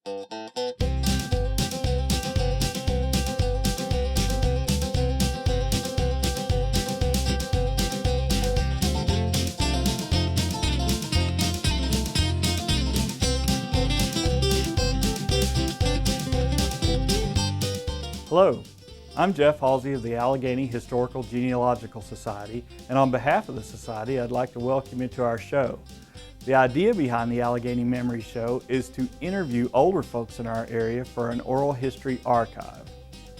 Hello, I'm Jeff Halsey of the Alleghany Historical Genealogical Society, and on behalf of the Society, I'd like to welcome you to our show. The idea behind the Alleghany Memory Show is to interview older folks in our area for an oral history archive.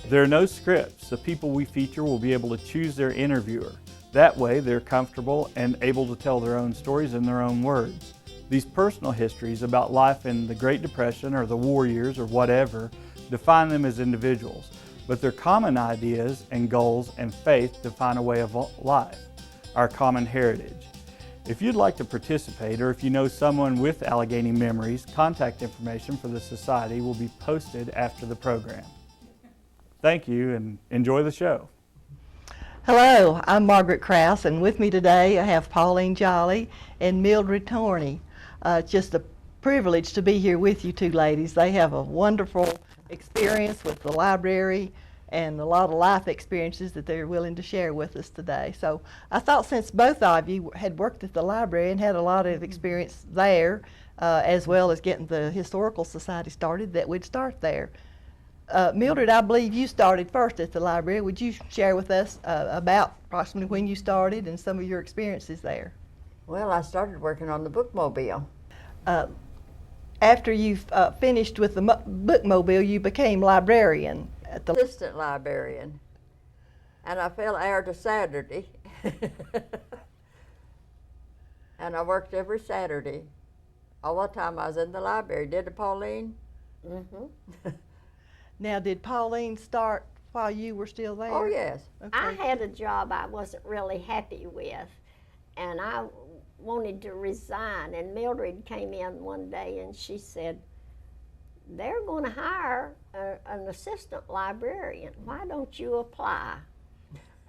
There are no scripts. The people we feature will be able to choose their interviewer. That way, they're comfortable and able to tell their own stories in their own words. These personal histories about life in the Great Depression or the war years or whatever define them as individuals, but their common ideas and goals and faith define a way of life, our common heritage. If you'd like to participate, or if you know someone with Alleghany memories, contact information for the Society will be posted after the program. Thank you and enjoy the show. Hello, I'm Margaret Crouse, and with me today I have Pauline Jolly and Mildred Torney. It's just a privilege to be here with you two ladies. They have a wonderful experience with the library and a lot of life experiences that they're willing to share with us today. So I thought, since both of you had worked at the library and had a lot of experience there, as well as getting the Historical Society started, that we'd start there. Mildred, I believe you started first at the library. Would you share with us about approximately when you started and some of your experiences there? Well, I started working on the bookmobile. After you finished with the bookmobile, you became librarian at the Assistant librarian. And I fell hour to Saturday. And I worked every Saturday. All the time I was in the library. Did it, Pauline? Mm-hmm. Now, did Pauline start while you were still there? Oh, yes. Okay. I had a job I wasn't really happy with, and I wanted to resign, and Mildred came in one day and she said, they're going to hire an assistant librarian. Why don't you apply?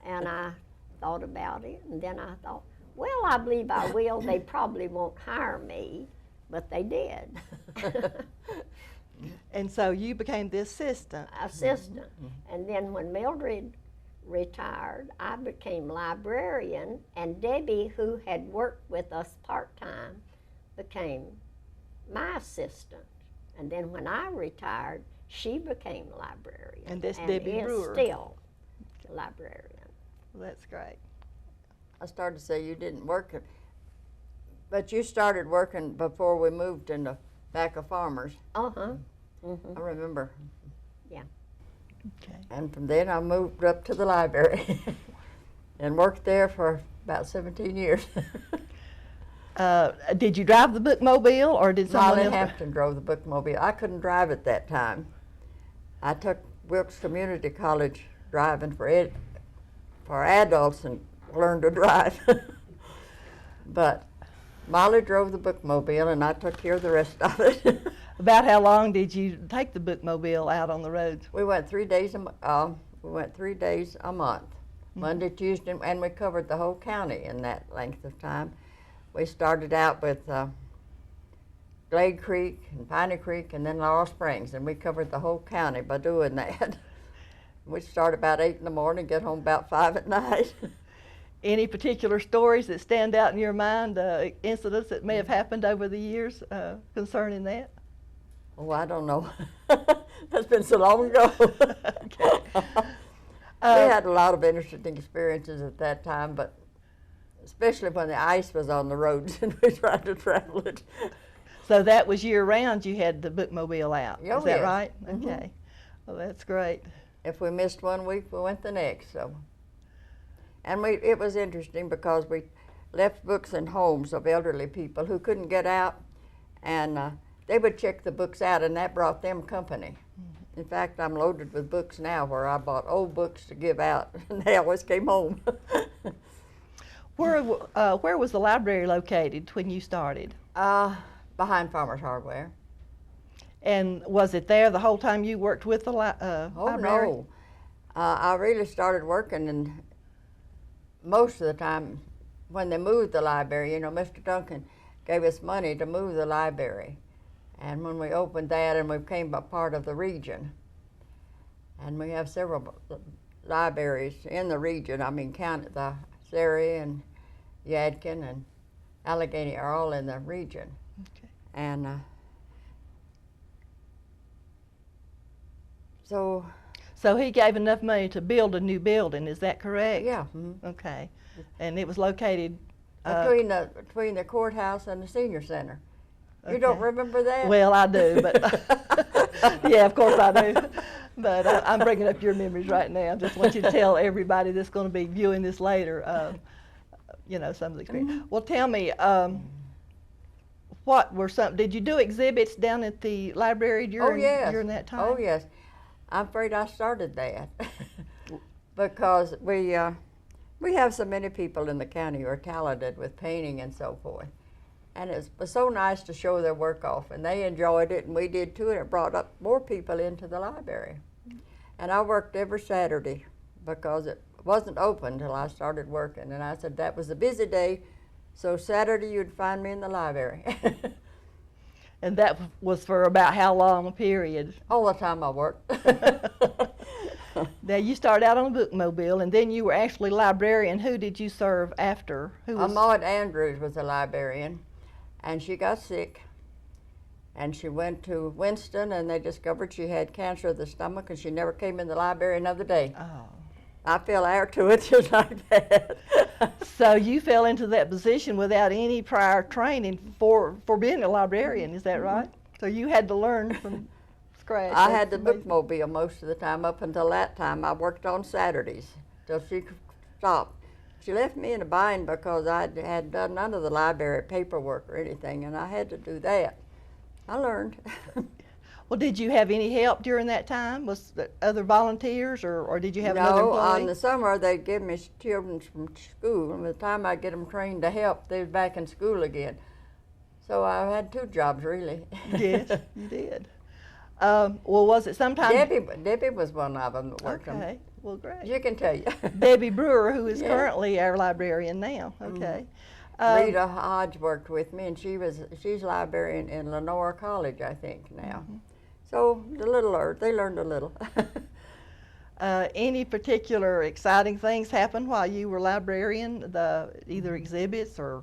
And I thought about it, and then I thought, well, I believe I will. They probably won't hire me, but they did. And so you became the assistant. And then when Mildred retired, I became librarian, and Debbie, who had worked with us part-time, became my assistant. And then when I retired, she became librarian. And that's Debbie Brewer. Is still librarian. Well, that's great. I started to say you didn't work, but you started working before we moved in the back of Farmers. Uh-huh. Mm-hmm. I remember. Yeah. Okay. And from then I moved up to the library and worked there for about 17 years. Did you drive the bookmobile, or did someone Molly else? Hampton drove the bookmobile. I couldn't drive at that time. I took Wilkes Community College driving for adults and learned to drive. But Molly drove the bookmobile, and I took care of the rest of it. About how long did you take the bookmobile out on the roads? We went 3 days. We went 3 days a month, Monday, Tuesday, and we covered the whole county in that length of time. We started out with Glade Creek and Piney Creek, and then Laurel Springs, and we covered the whole county by doing that. We'd start about 8 in the morning, get home about 5 at night. Any particular stories that stand out in your mind, incidents that may have happened over the years concerning that? Oh, I don't know. That's been so long ago. Okay. We had a lot of interesting experiences at that time, but especially when the ice was on the roads and we tried to travel it. So that was year-round you had the bookmobile out, Oh, is that yes. right? Mhm. Okay. Well, that's great. If we missed 1 week, we went the next. So, and it was interesting because we left books in homes of elderly people who couldn't get out, and they would check the books out, and that brought them company. In fact, I'm loaded with books now where I bought old books to give out, and they always came home. Where was the library located when you started? Behind Farmers Hardware. And was it there the whole time you worked with the Oh, library? no. I really started working, and most of the time when they moved the library, you know, Mr. Duncan gave us money to move the library. And when we opened that, and we became a part of the region, and we have several libraries in the region. I mean, the Surrey and Yadkin and Alleghany are all in the region. Okay. And so he gave enough money to build a new building, is that correct? yeah. Mm-hmm. Okay. And it was located Between the courthouse and the senior center. You don't Okay. remember that? Well, I do, but yeah, of course I do. But I'm bringing up your memories right now. Just want you to tell everybody that's going to be viewing this later, some of the experience. Well, tell me, what were did you do exhibits down at the library during that time? Oh, yes. I'm afraid I started that because we have so many people in the county who are talented with painting and so forth. And it was so nice to show their work off, and they enjoyed it, and we did too, and it brought up more people into the library. And I worked every Saturday because it wasn't open until I started working, and I said that was a busy day, so Saturday you'd find me in the library. And that was for about how long a period? All the time I worked. Now, you started out on a bookmobile, and then you were actually librarian. Who did you serve after? Maud Andrews was a librarian, and she got sick, and she went to Winston, and they discovered she had cancer of the stomach, and she never came in the library another day. Oh. I fell heir to it just like that. So you fell into that position without any prior training for being a librarian, is that right? So you had to learn from scratch. I had the bookmobile most of the time. Up until that time, I worked on Saturdays till she stopped. She left me in a bind because I had done none of the library paperwork or anything, and I had to do that. I learned. Well, did you have any help during that time? Was there other volunteers, or did you have another No, employee? on the summer they'd give me children from school, and by the time I get them trained to help, they was back in school again. So I had two jobs, really. Yes, you did. Well, was it sometime? Debbie was one of them that worked Okay, well, great. She can tell you. Debbie Brewer, who is Yeah. currently our librarian now. Okay. Rita Hodge worked with me, and she's librarian in Lenore College, I think, now. So they learned a little. Any particular exciting things happen while you were librarian? Either exhibits or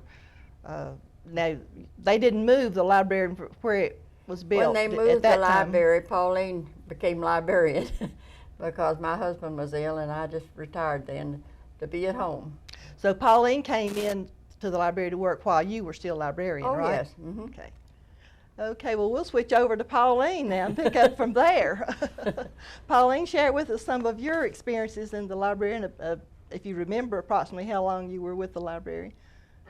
now they didn't move the library where it was built. When they at moved that the time. library, Pauline became librarian because my husband was ill, and I just retired then to be at home. So Pauline came in to the library to work while you were still librarian, Oh, right? yes. Mm-hmm. Okay. Okay, well, we'll switch over to Pauline now and pick up from there. Pauline, share with us some of your experiences in the library, and if you remember approximately how long you were with the library.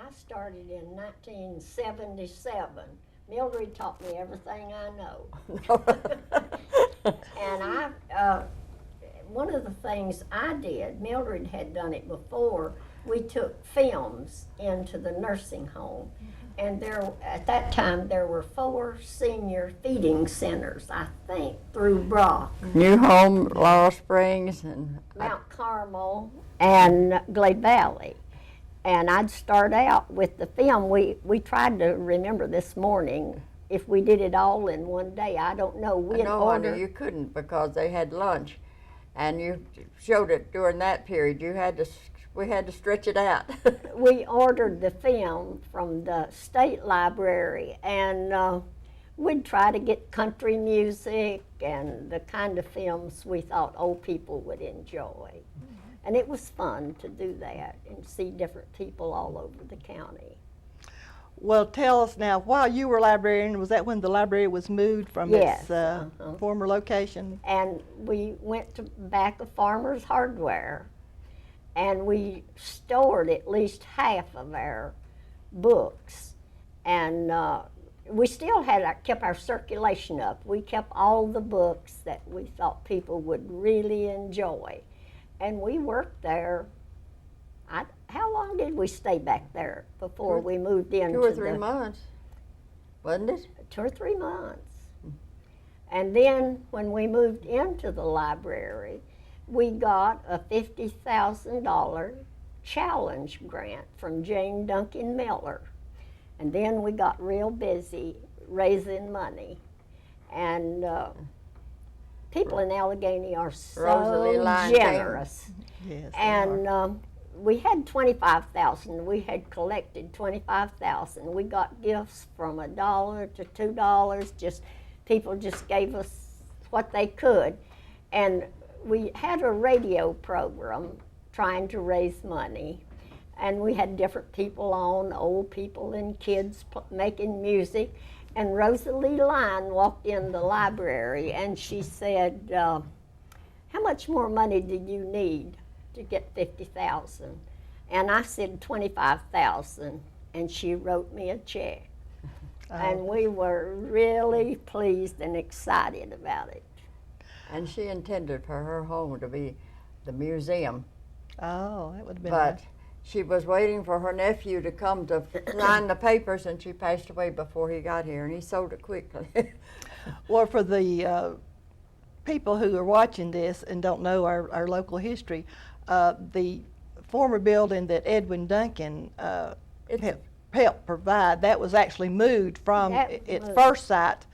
I started in 1977. Mildred taught me everything I know. And one of the things I did, Mildred had done it before, we took films into the nursing home. And at that time, there were 4 senior feeding centers, I think, through Brock. New Home, Laurel Springs, and Mount Carmel, and Glade Valley. And I'd start out with the film. We tried to remember this morning if we did it all in one day. I don't know. We'd no wonder you couldn't because they had lunch, and you showed it during that period. We had to stretch it out. We ordered the film from the state library, and we'd try to get country music and the kind of films we thought old people would enjoy. And it was fun to do that and see different people all over the county. Well, tell us now, while you were librarian, was that when the library was moved from Yes, its former location? And we went to back of Farmer's Hardware, and we stored at least half of our books. And we still kept our circulation up. We kept all the books that we thought people would really enjoy. And we worked there. How long did we stay back there before we moved into 2 or 3 months, wasn't it? 2 or 3 months. And then when we moved into the library, we got a $50,000 challenge grant from Jane Duncan Miller. And then we got real busy raising money. And people in Alleghany are Rosalie so Lyon generous. Yes. And we had 25,000. We had collected 25,000. We got gifts from $1 to $2. Just people just gave us what they could, and we had a radio program trying to raise money, and we had different people on, old people and kids making music. And Rosalie Lyon walked in the library and she said, how much more money do you need to get 50,000? And I said 25,000, and she wrote me a check. And we were really pleased and excited about it. And she intended for her home to be the museum. Oh, that would have been But nice. she was waiting for her nephew to come to sign the papers, and she passed away before he got here, and he sold it quickly. Well, for the people who are watching this and don't know our local history, the former building that Edwin Duncan helped provide, that was actually moved from its first site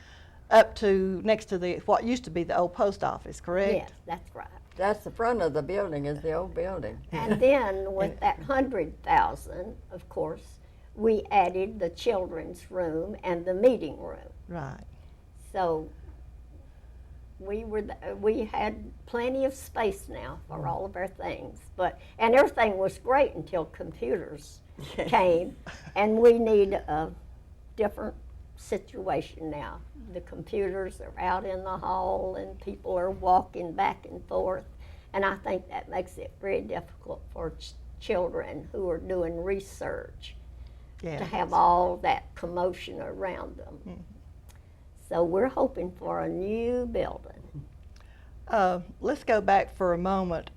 up to next to what used to be the old post office, correct? Yes, that's right. That's the front of the building, is the old building. And then with that 100,000, of course, we added the children's room and the meeting room. Right. So we had plenty of space now for all of our things. And everything was great until computers came, and we need a different situation now. The computers are out in the hall and people are walking back and forth, and I think that makes it very difficult for children who are doing research to have all that commotion around them. Mm-hmm. So we're hoping for a new building. Let's go back for a moment.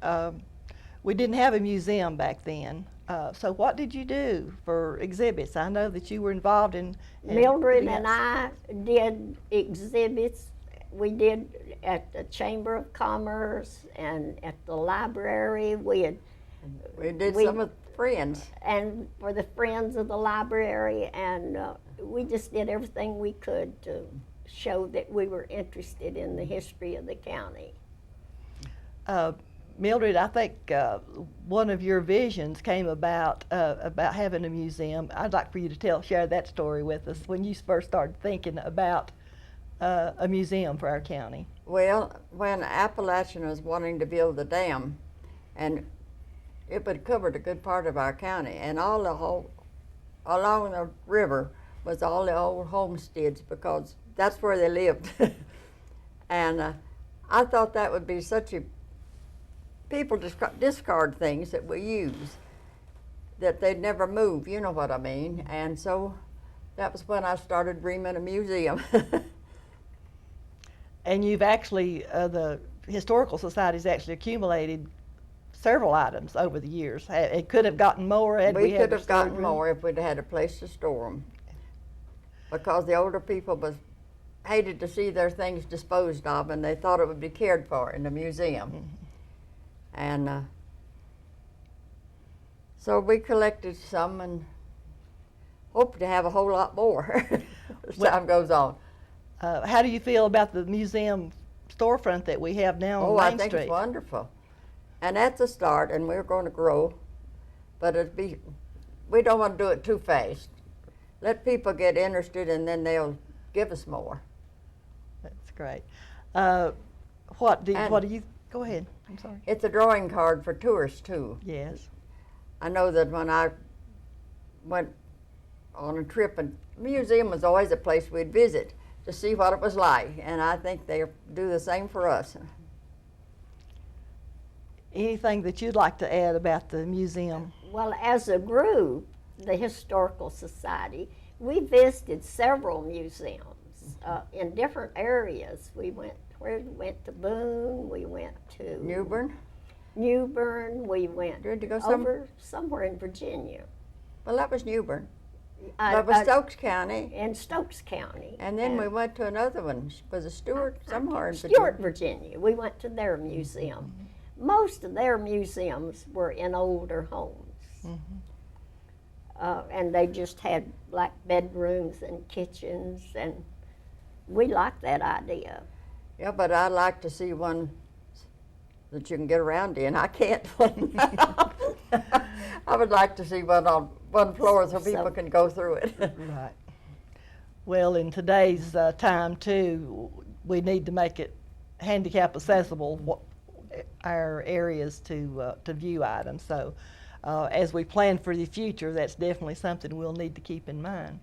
We didn't have a museum back then. So what did you do for exhibits? I know that you were involved in Mildred and I did exhibits. We did at the Chamber of Commerce and at the library. We did some with friends. And for the Friends of the Library, and we just did everything we could to show that we were interested in the history of the county. Mildred, I think one of your visions came about having a museum. I'd like for you to share that story with us when you first started thinking about a museum for our county. Well, when Appalachian was wanting to build the dam, and it would cover a good part of our county, and along the river was all the old homesteads, because that's where they lived. And I thought that would be such a people discard things that we use, that they'd never move, you know what I mean. And so that was when I started dreaming a museum. And you've actually, the Historical Society's actually accumulated several items over the years. It could have gotten more had we could have gotten more if we'd had a place to store them. Because the older people hated to see their things disposed of, and they thought it would be cared for in the museum. Mm-hmm. And so we collected some and hope to have a whole lot more as time goes on. How do you feel about the museum storefront that we have now on Main Street? Oh, I think it's wonderful. And that's a start, and we're going to grow. But we don't want to do it too fast. Let people get interested, and then they'll give us more. That's great. What do you, go ahead. I'm sorry. It's a drawing card for tourists, too. Yes. I know that when I went on a trip, and the museum was always a place we'd visit to see what it was like, and I think they do the same for us. Anything that you'd like to add about the museum? Well, as a group, the Historical Society, we visited several museums in different areas. We went to Boone, we went to Newbern, we went somewhere in Virginia. Well, that was Newbern. That was Stokes County. In Stokes County. And then we went to another one. Was it Stewart? Somewhere in Virginia. Stewart, Virginia. We went to their museum. Most of their museums were in older homes. Mm-hmm. And they just had like bedrooms and kitchens, and we like that idea. Yeah, but I'd like to see one that you can get around in. I can't. I would like to see one on one floor so people can go through it. Right. Well, in today's time too, we need to make it handicap accessible, our areas to view items. So as we plan for the future, that's definitely something we'll need to keep in mind.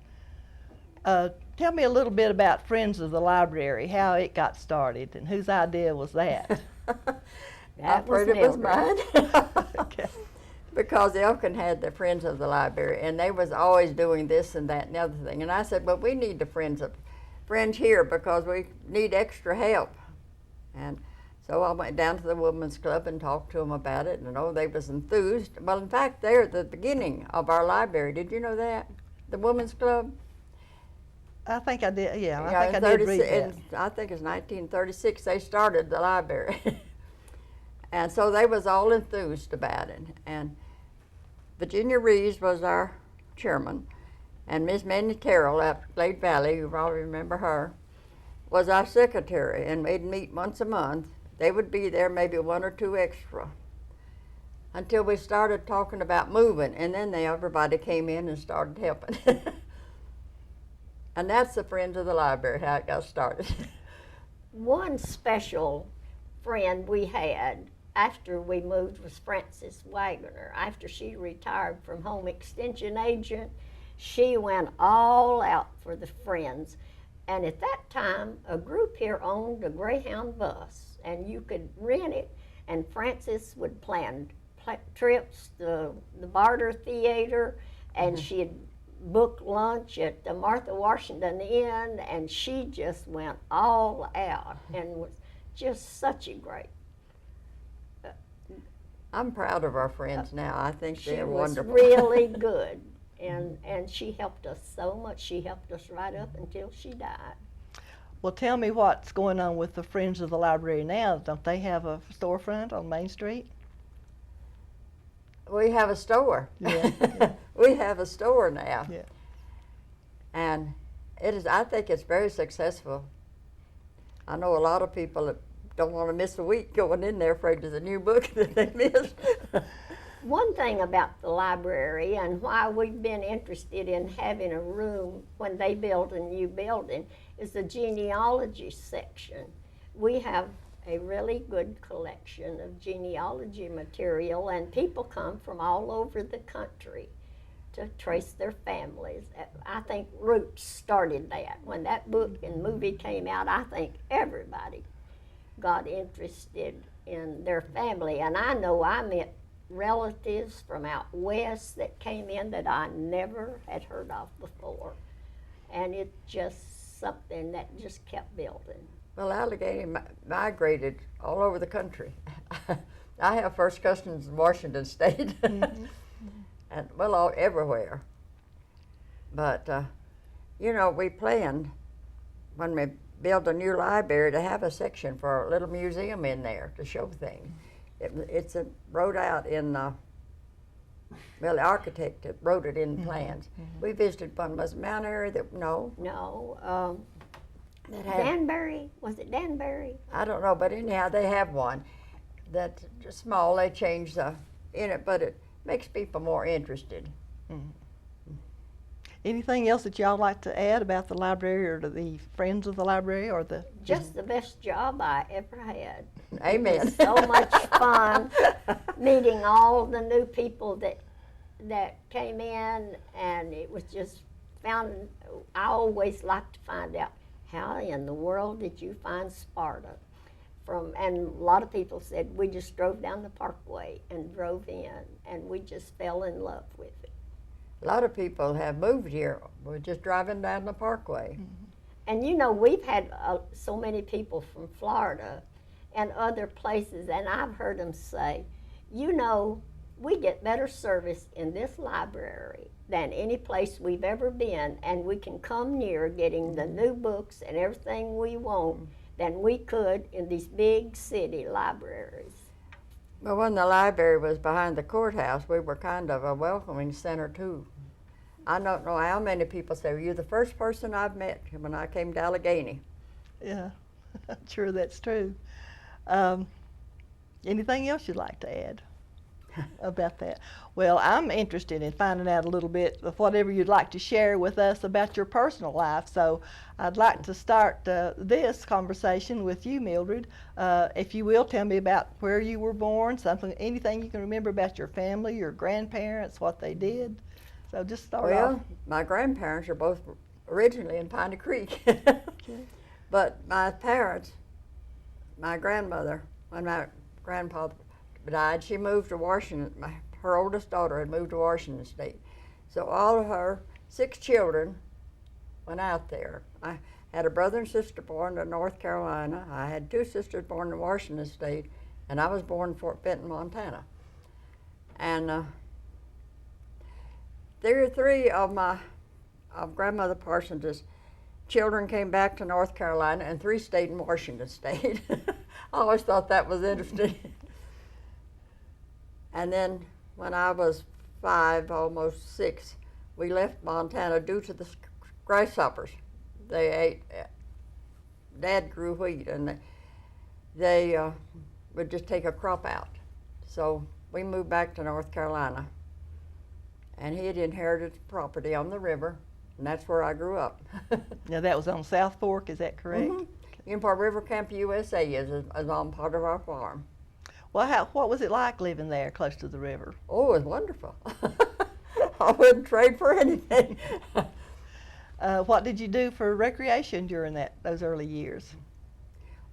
Tell me a little bit about Friends of the Library, how it got started, and whose idea was that? I've heard it was mine. Okay. Because Elkin had the Friends of the Library, and they was always doing this and that and the other thing. And I said, well, we need the friends here because we need extra help. And so I went down to the Women's Club and talked to them about it, and they was enthused. Well, in fact, they're the beginning of our library. Did you know that? The Women's Club? I think I did, yeah, I think I did read that. I think it's 1936 they started the library. And so they was all enthused about it. And Virginia Reeves was our chairman, and Miss Minnie Terrell at Glade Valley, you probably remember her, was our secretary, and we'd meet once a month. They would be there, maybe one or two extra, until we started talking about moving, and then everybody came in and started helping. And that's the Friends of the Library, how it got started. One special friend we had after we moved was Frances Wagner. After she retired from home extension agent, she went all out for the Friends. And at that time, a group here owned a Greyhound bus, and you could rent it, and Frances would plan trips to the Barter Theater, and she'd book lunch at the Martha Washington Inn, and she just went all out and was just such a great. I'm proud of our friends now. I think they're wonderful. She was really good, and she helped us so much. She helped us right up until she died. Well, tell me what's going on with the Friends of the Library now. Don't they have a storefront on Main Street? We have a store. Yeah. We have a store now. Yeah. And I think it's very successful. I know a lot of people that don't want to miss a week going in there afraid there's a new book that they missed. One thing about the library and why we've been interested in having a room when they build a new building is the genealogy section. We have a really good collection of genealogy material, and people come from all over the country to trace their families. I think Roots started that. When that book and movie came out, I think everybody got interested in their family. And I know I met relatives from out west that came in that I never had heard of before. And it's just something that just kept building. Well, Alleghany migrated all over the country. I have first cousins in Washington State, and well, everywhere. But, we planned when we built a new library to have a section for a little museum in there to show things. It's wrote out in, the architect that wrote it in plans. We visited one, was it Mount Airy? No. Danbury, was it Danbury? I don't know, but anyhow, they have one that's just small. They change in it, but it makes people more interested. Anything else that y'all like to add about the library or to the Friends of the Library or the? Just the best job I ever had. Amen. It was so much fun meeting all the new people that came in, and it was just I always like to find out, how in the world did you find Sparta? And a lot of people said we just drove down the parkway and drove in, and we just fell in love with it. A lot of people have moved here. We're just driving down the parkway. And we've had so many people from Florida and other places, and I've heard them say, we get better service in this library than any place we've ever been, and we can come near getting the new books and everything we want than we could in these big city libraries. Well, when the library was behind the courthouse, we were kind of a welcoming center too. I don't know how many people say, you're the first person I've met when I came to Alleghany. Yeah, I'm sure that's true. Anything else you'd like to add about that? Well, I'm interested in finding out a little bit of whatever you'd like to share with us about your personal life. So I'd like to start this conversation with you, Mildred. If you will, tell me about where you were born, anything you can remember about your family, your grandparents, what they did. So just start off. Well, my grandparents are both originally in Piney Creek. Okay. But my parents, my grandmother, when my grandpa died, she moved to Washington. Her oldest daughter had moved to Washington State. So all of her 6 children went out there. I had a brother and sister born in North Carolina. I had 2 sisters born in Washington State, and I was born in Fort Benton, Montana. And 3 of grandmother Parsons' children came back to North Carolina, and 3 stayed in Washington State. I always thought that was interesting. And then when I was 5, almost 6, we left Montana due to the grasshoppers. They ate, Dad grew wheat, and they would just take a crop out. So we moved back to North Carolina. And he had inherited property on the river, and that's where I grew up. Now that was on South Fork, is that correct? Mm-hmm. Union River Camp USA is on part of our farm. Well, what was it like living there close to the river? Oh, it was wonderful. I wouldn't trade for anything. What did you do for recreation during those early years?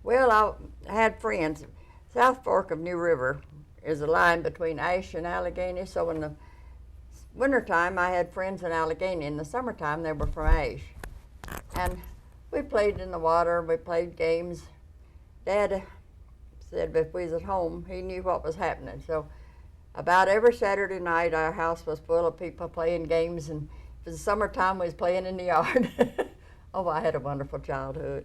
Well, I had friends. South Fork of New River is a line between Ashe and Alleghany, so in the wintertime I had friends in Alleghany. In the summertime they were from Ashe. And we played in the water, we played games. Dad said if we was at home, he knew what was happening. So about every Saturday night our house was full of people playing games, and if it was summertime we was playing in the yard. Oh, I had a wonderful childhood.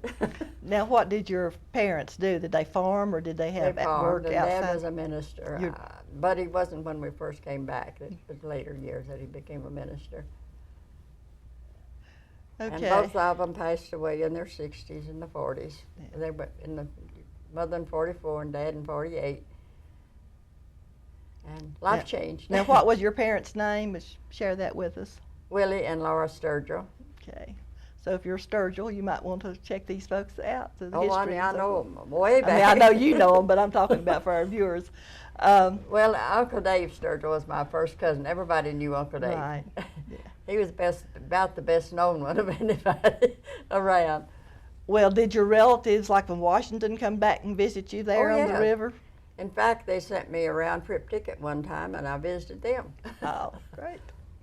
Now, what did your parents do? Did they farm, or did they have They farmed, work and outside? Dad was a minister, but he wasn't when we first came back. It was later years that he became a minister. Okay. And both of them passed away in their 60s and the 40s. Yeah. They were in the mother in 44 and Dad in 48. And life changed. Now, what was your parents' name? Share that with us. Willie and Laura Sturgill. Okay. So if you're Sturgill, you might want to check these folks out. So the Oh, I history mean, and I so know forth. them way back. I mean, I know you know them, but I'm talking about for our viewers. Well, Uncle Dave Sturgill was my first cousin. Everybody knew Uncle Dave. Right. Yeah. He was about the best known one of anybody around. Well, did your relatives, like from Washington, come back and visit you there Oh, on the yeah. river? In fact, they sent me a round trip ticket one time, and I visited them. Oh, great.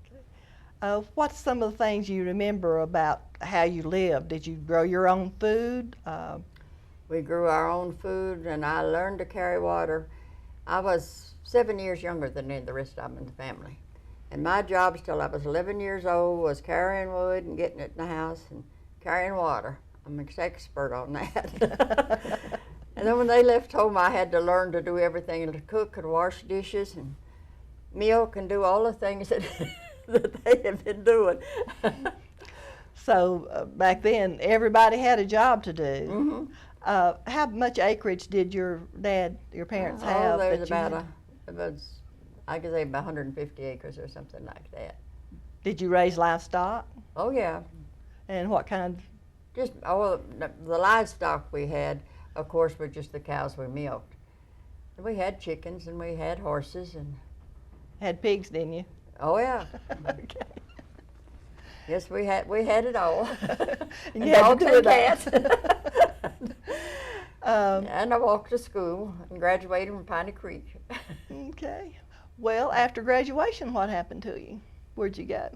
Okay. What's some of the things you remember about how you lived? Did you grow your own food? We grew our own food, and I learned to carry water. I was 7 years younger than the rest of them in the family. And my job till I was 11 years old was carrying wood and getting it in the house and carrying water. I'm an expert on that. And then when they left home, I had to learn to do everything, to cook and wash dishes and milk and do all the things that, that they have been doing. So back then, everybody had a job to do. Mm-hmm. How much acreage did your parents have? Oh, there's that you about had? I could say about 150 acres or something like that. Did you raise livestock? Oh, yeah. And what kind? Just, the livestock we had, of course, were just the cows we milked. And we had chickens and we had horses and. Had pigs, didn't you? Oh, yeah. Okay. Yes, we had it all. And you had to dogs do and it all. cats. Um, And I walked to school and graduated from Piney Creek. Okay. Well, after graduation, what happened to you? Where'd you go?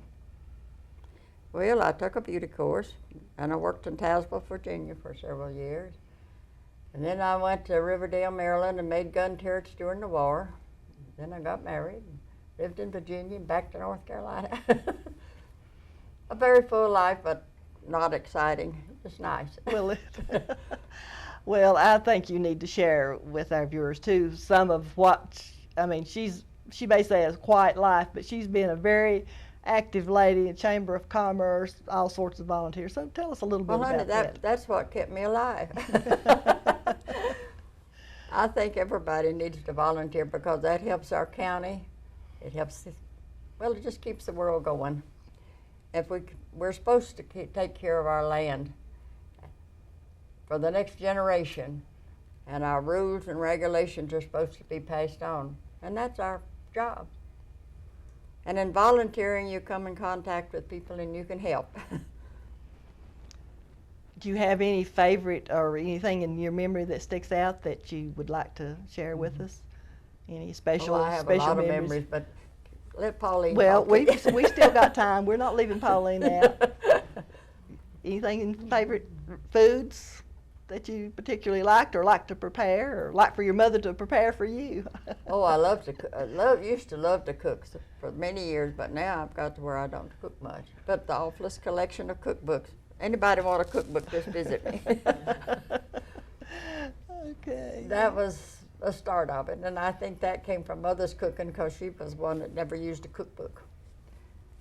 Well, I took a beauty course, and I worked in Tazewell, Virginia for several years. And then I went to Riverdale, Maryland, and made gun turrets during the war. Then I got married, and lived in Virginia, and back to North Carolina. A very full life, but not exciting. Just nice. Well, well, I think you need to share with our viewers too some of what, I mean, she basically has a quiet life, but she's been a very active lady in Chamber of Commerce, all sorts of volunteers. So tell us a little bit Well, honey, about that. that's what kept me alive. I think everybody needs to volunteer because that helps our county. It helps, well, it just keeps the world going. If we're supposed to take care of our land for the next generation, and our rules and regulations are supposed to be passed on, and that's our job. And in volunteering, you come in contact with people and you can help. Do you have any favorite or anything in your memory that sticks out that you would like to share with us? Any special, I have special a lot memories? of memories, but let Pauline Well, talk. we still got time. We're not leaving Pauline out. Anything in favorite foods that you particularly liked or like to prepare or like for your mother to prepare for you? Oh, I used to love to cook for many years, but now I've got to where I don't cook much. But the awfulest collection of cookbooks. Anybody want a cookbook, just visit me. Okay. That was the start of it, and I think that came from Mother's cooking because she was one that never used a cookbook.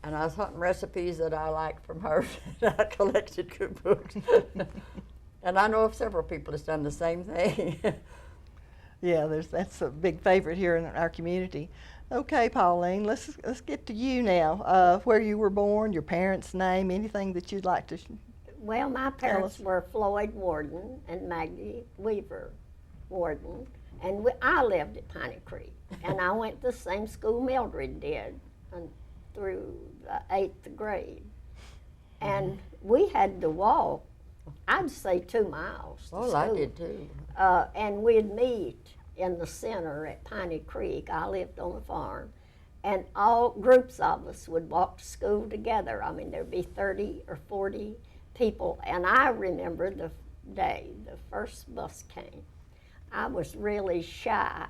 And I was hunting recipes that I liked from her, and I collected cookbooks. And I know of several people that's done the same thing. Yeah, that's a big favorite here in our community. Okay, Pauline, let's get to you now. Where you were born, your parents' name, anything that you'd like to. Well, my Tell parents us. were Floyd Warden and Maggie Weaver Warden, and I lived at Piney Creek, and I went to the same school Mildred did through the 8th grade, and we had to walk, I'd say 2 miles to Well, school. I did too. And we'd meet in the center at Piney Creek. I lived on a farm, and all groups of us would walk to school together. I mean, there'd be 30 or 40 people, and I remember the day the first bus came. I was really shy,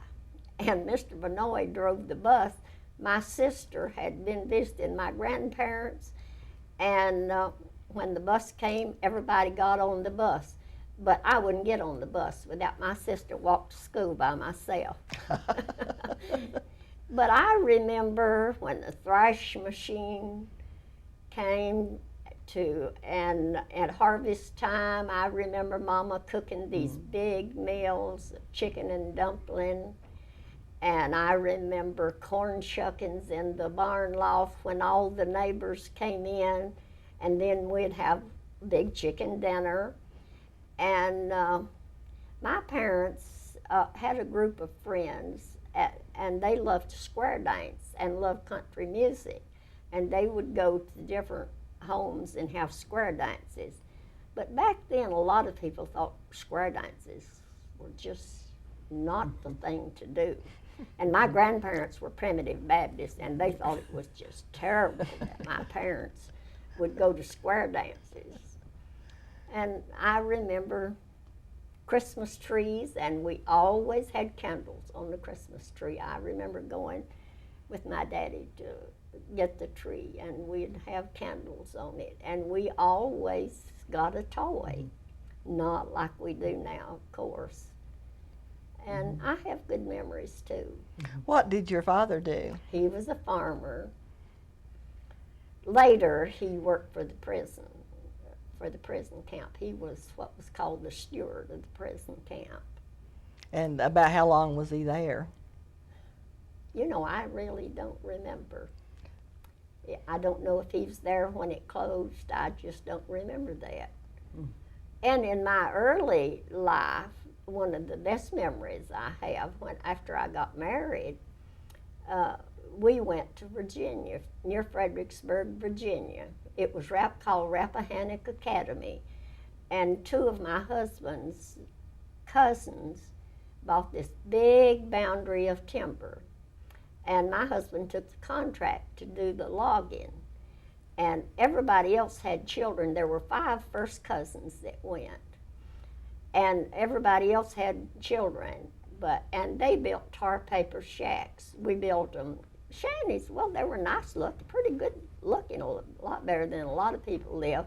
and Mr. Benoit drove the bus. My sister had been visiting my grandparents, and when the bus came, everybody got on the bus. But I wouldn't get on the bus without my sister walked to school by myself. But I remember when the thrash machine came to, and at harvest time, I remember Mama cooking these big meals of chicken and dumpling. And I remember corn shuckings in the barn loft when all the neighbors came in, and then we'd have big chicken dinner. And my parents had a group of friends, and they loved to square dance and loved country music. And they would go to different homes and have square dances. But back then, a lot of people thought square dances were just not the thing to do. And my grandparents were primitive Baptists, and they thought it was just terrible that my parents would go to square dances. And I remember Christmas trees, and we always had candles on the Christmas tree. I remember going with my daddy to get the tree, and we'd have candles on it. And we always got a toy, not like we do now, of course. And I have good memories too. What did your father do? He was a farmer. Later, he worked for the prison camp. He was what was called the steward of the prison camp. And about how long was he there? You know, I really don't remember. I don't know if he was there when it closed. I just don't remember that. And in my early life, one of the best memories I have, after I got married, we went to Virginia, near Fredericksburg, Virginia. It was called Rappahannock Academy. And 2 of my husband's cousins bought this big boundary of timber. And my husband took the contract to do the logging. And everybody else had children. There were 5 first cousins that went. And everybody else had children. And they built tar paper shacks. We built them shanties. Well, they were nice looking, pretty good looking, a lot better than a lot of people live.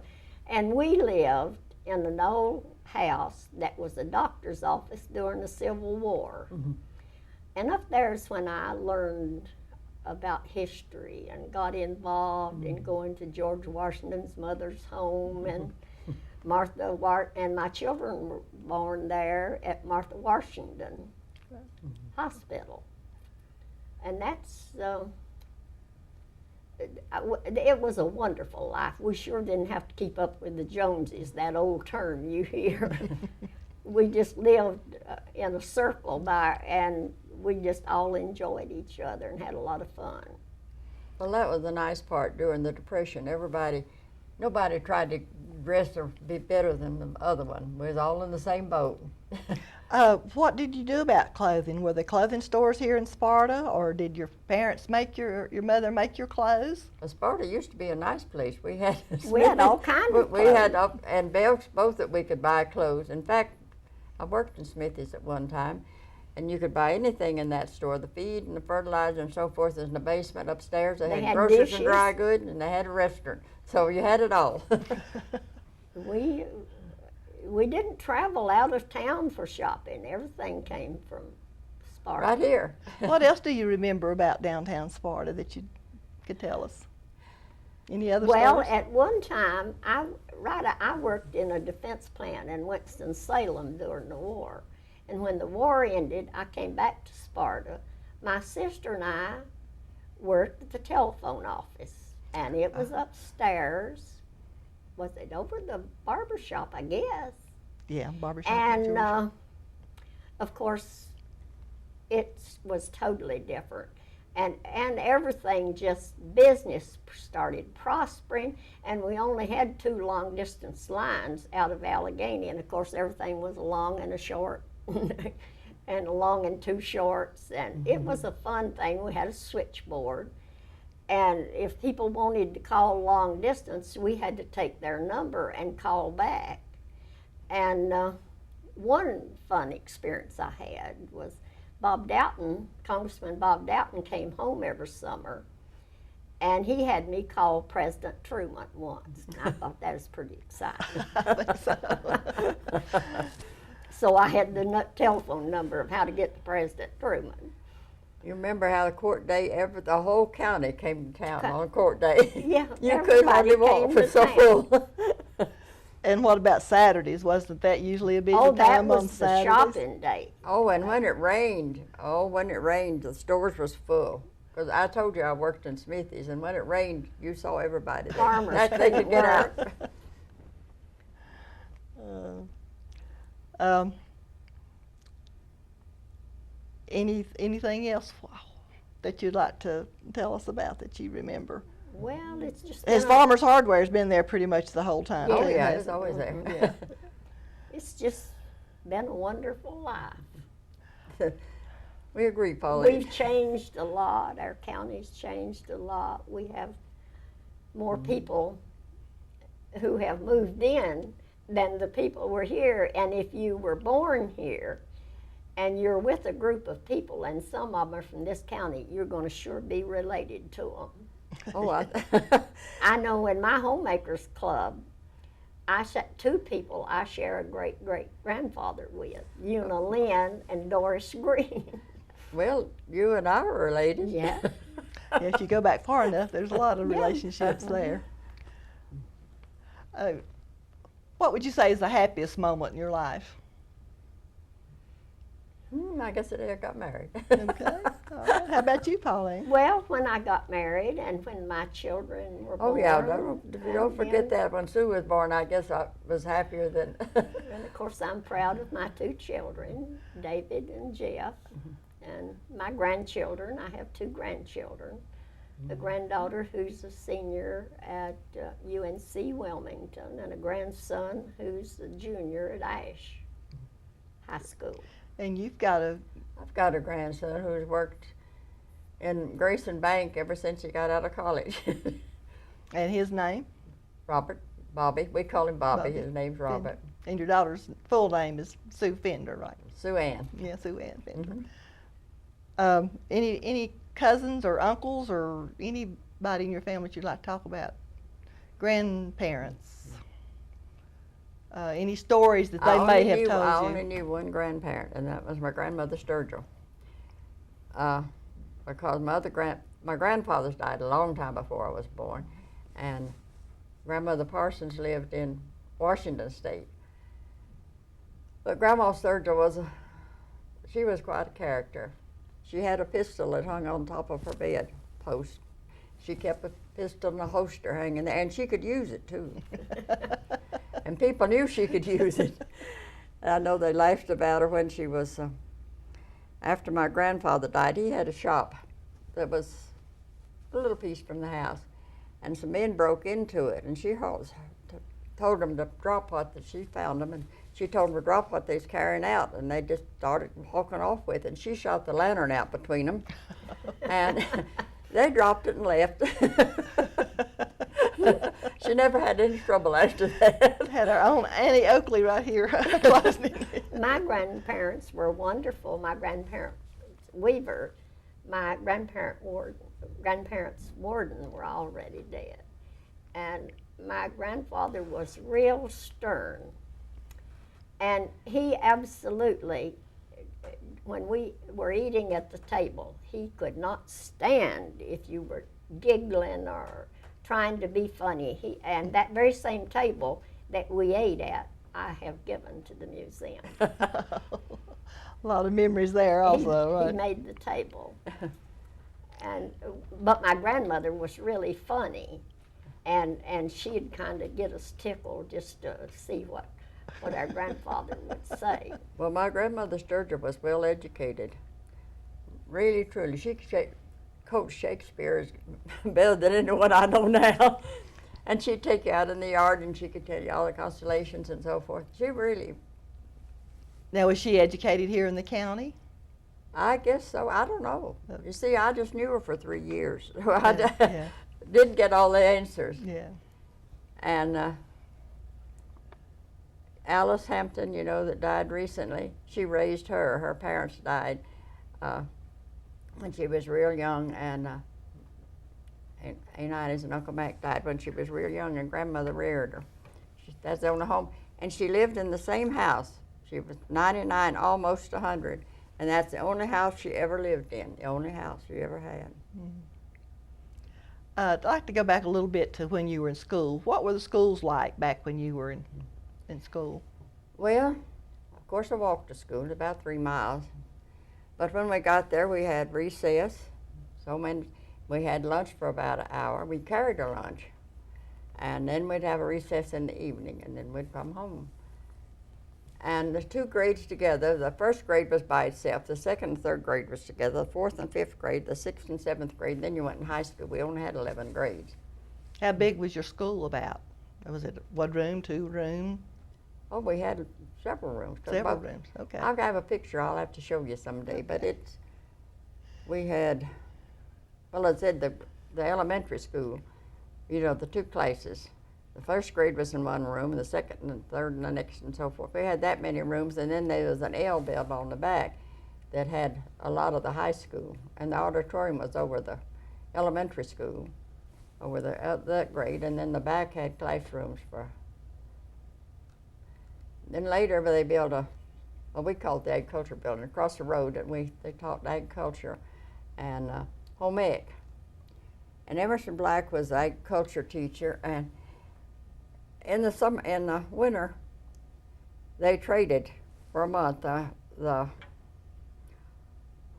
And we lived in an old house that was a doctor's office during the Civil War. And up there's when I learned about history and got involved in going to George Washington's mother's home and and my children were born there at Martha Washington Hospital. And that's, it was a wonderful life. We sure didn't have to keep up with the Joneses, that old term you hear. We just lived in a circle and we just all enjoyed each other and had a lot of fun. Well, that was the nice part during the Depression. Nobody tried to dress or be better than the other one. We was all in the same boat. What did you do about clothing? Were there clothing stores here in Sparta, or did your parents make your mother make your clothes? Well, Sparta used to be a nice place. We had all kinds of We had and Belks both that we could buy clothes. In fact, I worked in Smithy's at one time, and you could buy anything in that store, the feed and the fertilizer and so forth. In the basement upstairs, they had groceries dishes. And dry goods, and they had a restaurant. So you had it all. We didn't travel out of town for shopping. Everything came from Sparta. Right here. What else do you remember about downtown Sparta that you could tell us? Any other Well, stores? at one time, I worked in a defense plant in Winston-Salem during the war. And when the war ended, I came back to Sparta. My sister and I worked at the telephone office, and it was upstairs. Was it over the barber shop, I guess? Yeah, barbershop. And of course, it was totally different. And everything, just business started prospering, and we only had 2 long distance lines out of Alleghany, and of course everything was a long and a short, and a long and 2 shorts, and it was a fun thing. We had a switchboard. And if people wanted to call long distance, we had to take their number and call back. And one fun experience I had was Congressman Bob Doughton came home every summer, and he had me call President Truman once. And I thought that was pretty exciting. I think so. So I had the telephone number of how to get to President Truman. You remember how the court day, the whole county came to town on court day. Yeah, You could hardly walk, it was so full. And what about Saturdays? Wasn't that usually a busy Oh, that time on was the Saturdays? shopping day. Oh, and when it rained, the stores was full. Because I told you I worked in Smithy's, and when it rained, you saw everybody there. Farmers They could get out. Anything else that you'd like to tell us about that you remember? Well, it's just His Farmer's Hardware has been there pretty much the whole time. Oh, too, yeah, hasn't it's always there. Yeah. It's just been a wonderful life. We agree, Pauline. We've changed a lot. Our county's changed a lot. We have more people who have moved in than the people who were here. And if you were born here and you're with a group of people, and some of them are from this county, you're going to sure be related to them. Oh, I know in my homemakers club, 2 people I share a great-great-grandfather with, Una Lynn and Doris Green. well, you and I are related. Yeah. Yeah, if you go back far enough, there's a lot of relationships there. What would you say is the happiest moment in your life? I guess the day I got married. Okay. All right. How about you, Pauline? Well, when I got married and when my children were born. Oh, yeah, don't forget that. When Sue was born, I guess I was happier than... And, of course, I'm proud of my 2 children, David and Jeff, and my grandchildren. I have 2 grandchildren. A granddaughter who's a senior at UNC Wilmington, and a grandson who's a junior at Ashe High School. And I've got a grandson who's worked in Grayson Bank ever since he got out of college. And his name? Bobby. We call him Bobby. Bobby. His name's Robert. And your daughter's full name is Sue Fender, right? Sue Ann. Yeah, Sue Ann Fender. Any cousins or uncles or anybody in your family that you'd like to talk about? Grandparents? Any stories that they may have told I you? only knew one grandparent, and that was my grandmother Sturgill. Because my other my grandfather's died a long time before I was born, and Grandmother Parsons lived in Washington State. But Grandma Sturgill she was quite a character. She had a pistol that hung on top of her bed post. She kept a pistol in a holster hanging there, and she could use it too. And people knew she could use it. I know they laughed about her when she was, after my grandfather died, he had a shop that was a little piece from the house. And some men broke into it, and she told them to drop what that she found them, and she told them to drop what they was carrying out, and they just started walking off with it. And she shot the lantern out between them, and they dropped it and left. She never had any trouble after that. Had our own Annie Oakley right here closing. My grandparents were wonderful. My grandparents Weaver, my grandparents Warden were already dead, and my grandfather was real stern, and he absolutely, when we were eating at the table, he could not stand if you were giggling or trying to be funny. And that very same table that we ate at, I have given to the museum. A lot of memories there also, right? He made the table. But my grandmother was really funny, and she'd kind of get us tickled just to see what our grandfather would say. Well, my grandmother Sturgill was well educated, really, truly. She could quote Shakespeare better than anyone I know now. And she'd take you out in the yard, and she could tell you all the constellations and so forth. She really... Now, was she educated here in the county? I guess so. I don't know. You see, I just knew her for 3 years. So Yeah. didn't get all the answers. Yeah. And Alice Hampton, you know, that died recently, she raised her. Her parents died when she was real young, and Aunt and Uncle Mac died when she was real young, and grandmother reared her. That's the only home. And she lived in the same house. She was 99, almost 100. And that's the only house she ever lived in, the only house she ever had. Mm-hmm. I'd like to go back a little bit to when you were in school. What were the schools like back when you were in school? Well, of course I walked to school, about 3 miles. But when we got there, we had recess. We had lunch for about an hour. We carried our lunch. And then we'd have a recess in the evening, and then we'd come home. And the 2 grades together, the 1st grade was by itself, the 2nd and 3rd grade was together, the 4th and 5th grade, the 6th and 7th grade, then you went in high school. We only had 11 grades. How big was your school about? Was it 1 room, 2 room? Oh, we had several rooms. Several rooms, okay. I'll have a picture I'll have to show you someday, but we had, well, I said the elementary school, you know, the 2 classes. The 1st grade was in 1 room, and the 2nd and the 3rd and the next and so forth. We had that many rooms, and then there was an L building on the back that had a lot of the high school, and the auditorium was over the elementary school, over that grade, and then the back had classrooms for. Then later they built we called it the agriculture building across the road, and they taught agriculture and home ec. And Emerson Black was the agriculture teacher, and in the winter, they traded for a month. The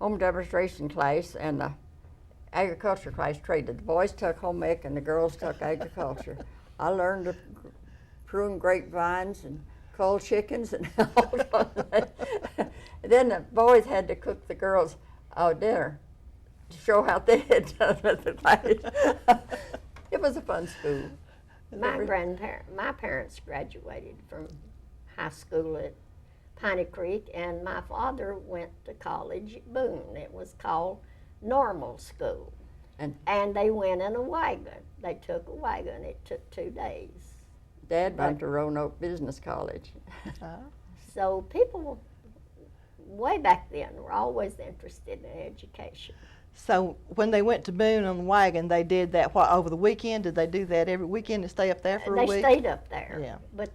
home demonstration class and the agriculture class traded. The boys took home ec and the girls took agriculture. I learned to prune grapevines and cull chickens and all of that. And then the boys had to cook the girls dinner to show how they had done with the class. It was a fun school. My parents graduated from high school at Piney Creek, and my father went to college at Boone. It was called Normal School. And they went in a wagon. They took a wagon. It took 2 days. Dad went to Roanoke Business College. So people way back then were always interested in education. So when they went to Boone on the wagon, they did that over the weekend? Did they do that every weekend and stay up there for a week? They stayed up there. Yeah. But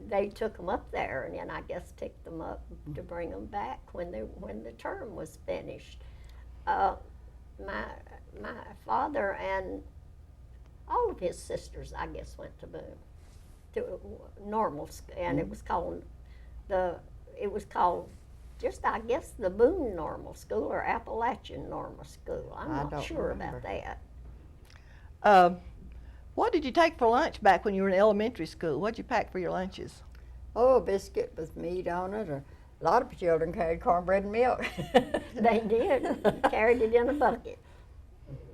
they took them up there, and then I guess picked them up to bring them back when the term was finished. my father and all of his sisters, I guess, went to Boone, to normal school, and it was called just, I guess, the Boone Normal School or Appalachian Normal School. I'm not sure about that. What did you take for lunch back when you were in elementary school? What did you pack for your lunches? Oh, a biscuit with meat on it, or a lot of children carried cornbread and milk. They did, carried it in a bucket.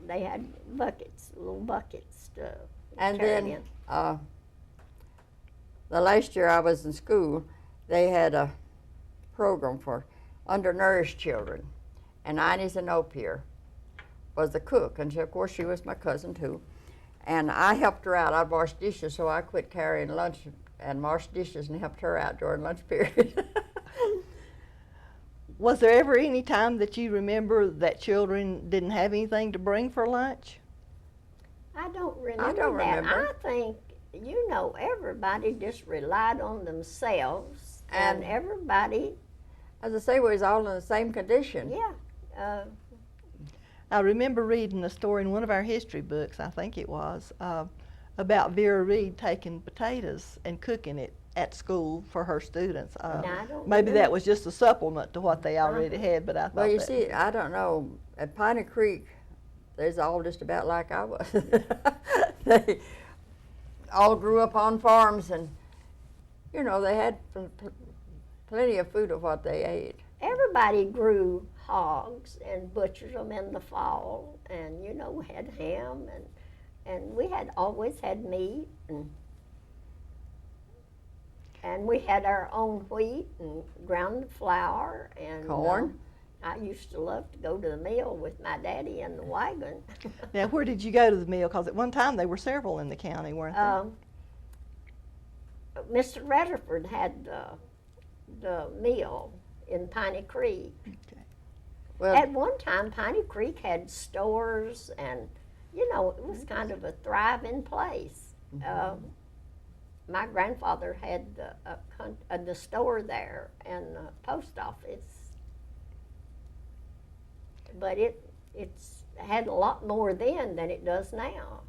They had buckets, little buckets to And carry then it in. The last year I was in school, they had a program for undernourished children, and Ina Zenopia was the cook, and of course she was my cousin too. And I helped her out. I'd wash dishes, so I quit carrying lunch and washed dishes and helped her out during lunch period. Was there ever any time that you remember that children didn't have anything to bring for lunch? I don't remember that. I think, everybody just relied on themselves, and everybody, as I say, we was all in the same condition. yeah. I remember reading a story in one of our history books, I think it was, about Vera Reed taking potatoes and cooking it at school for her students. I don't Maybe that remember. was just a supplement to what they already had, but I thought Well, you that- see, I don't know. At Piney Creek, there's all just about like I was. They all grew up on farms, and they had plenty of food of what they ate. Everybody grew hogs and butchered them in the fall, and we had ham, and we had always had meat, and we had our own wheat and ground flour and Corn. I used to love to go to the mill with my daddy in the wagon. Now, where did you go to the mill? Because at one time there were several in the county, weren't there? Mr. Rutherford had the mill in Piney Creek. Well, At one time, Piney Creek had stores, and it was kind of a thriving place. My grandfather had the store there and the post office, but it's had a lot more then than it does now.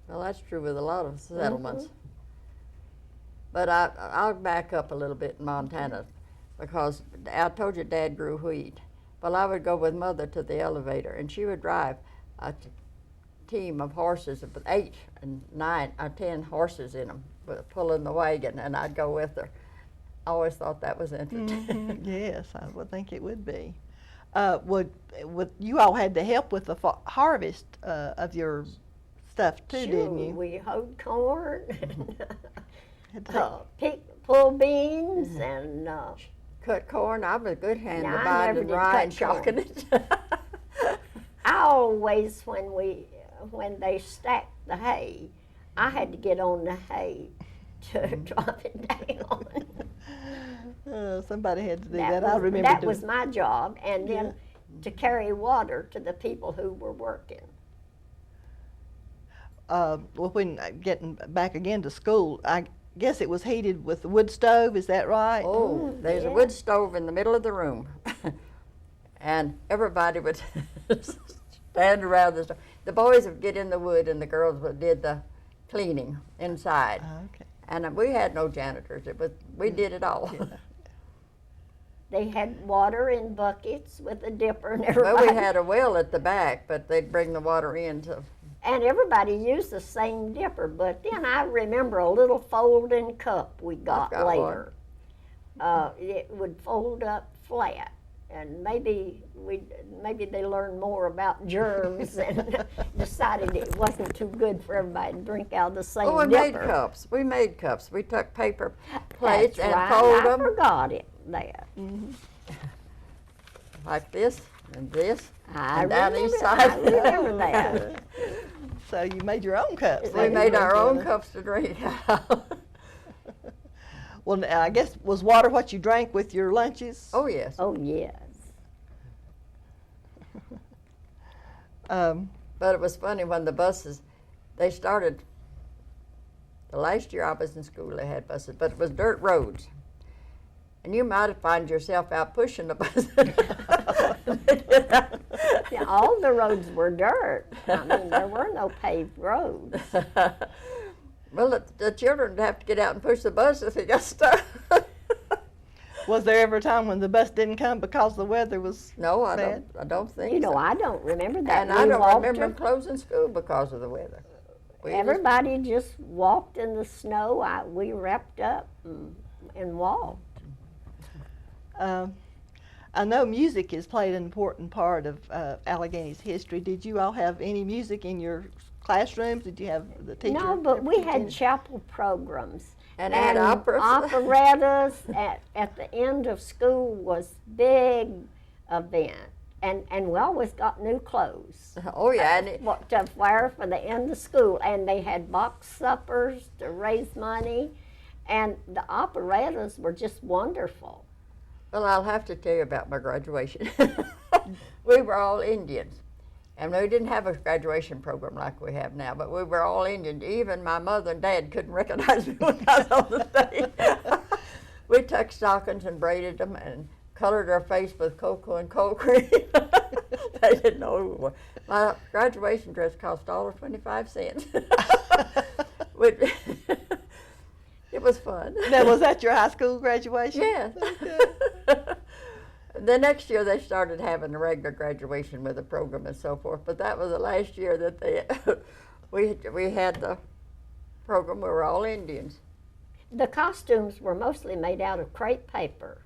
well, that's true with a lot of settlements. But I'll back up a little bit in Montana, because I told you Dad grew wheat. Well, I would go with Mother to the elevator, and she would drive a team of horses, of 8 and 9 or 10 horses in them, pulling the wagon, and I'd go with her. I always thought that was interesting. Yes, I would think it would be. Would you all had to help with the harvest of your stuff too, didn't you? We hoed corn, Had to pull beans, and Cut corn, I was a good hand No, I dividing never and did rye cut and chalking it. I always, when they stacked the hay, I had to get on the hay to drop it down. Somebody had to do that. I remember that doing was my job, and then to carry water to the people who were working. well, when getting back again to school, I guess it was heated with the wood stove. Is that right? Oh, there's a yeah. wood stove in the middle of the room, and everybody would stand around the stove. The boys would get in the wood, and the girls did the cleaning inside. Okay. And we had no janitors. We did it all. They had water in buckets with a dipper, and everybody. Well, we had a well at the back, but they'd bring the water in to. And everybody used the same dipper, but then I remember a little folding cup we got got later. It would fold up flat, and maybe they learned more about germs and decided it wasn't too good for everybody to drink out of the same Oh, we dipper. made cups. We made cups. We took paper plates That's and right. folded I them forgot it there. like this and this. I And down remember, each side. I remember that. So you made your own cups. We didn't made you? our own cups to drink. Well, I guess, was water what you drank with your lunches? Oh, yes. Oh yes. But it was funny when the buses, they started, the last year I was in school they had buses, but it was dirt roads. And you might have found yourself out pushing the bus. Yeah, all the roads were dirt. I mean, there were no paved roads. Well, the children would have to get out and push the bus if it got stuck. Was there ever a time when the bus didn't come because the weather was No, bad? I don't think You know, so. I don't remember that. And I We don't walked remember her- them closing school because of the weather. We just- Everybody just walked in the snow. We wrapped up and walked. I know music has played an important part of Allegany's history. Did you all have any music in your classrooms? Did you have the teacher? No, but we had attend? chapel programs. And had operas. Operettas at the end of school was big event. And we always got new clothes Oh, yeah. And to wear for the end of school. And they had box suppers to raise money. And the operettas were just wonderful. well, I'll have to tell you about my graduation. We were all Indians. And we didn't have a graduation program like we have now, but we were all Indians. Even my mother and dad couldn't recognize me when I was on the stage. We tucked stockings and braided them and colored our face with cocoa and cold cream. They didn't know who we were. My graduation dress cost $1.25. It was fun. Now, was that your high school graduation? Yes. The next year they started having a regular graduation with a program and so forth, but that was the last year that they we had the program. We were all Indians. The costumes were mostly made out of crepe paper.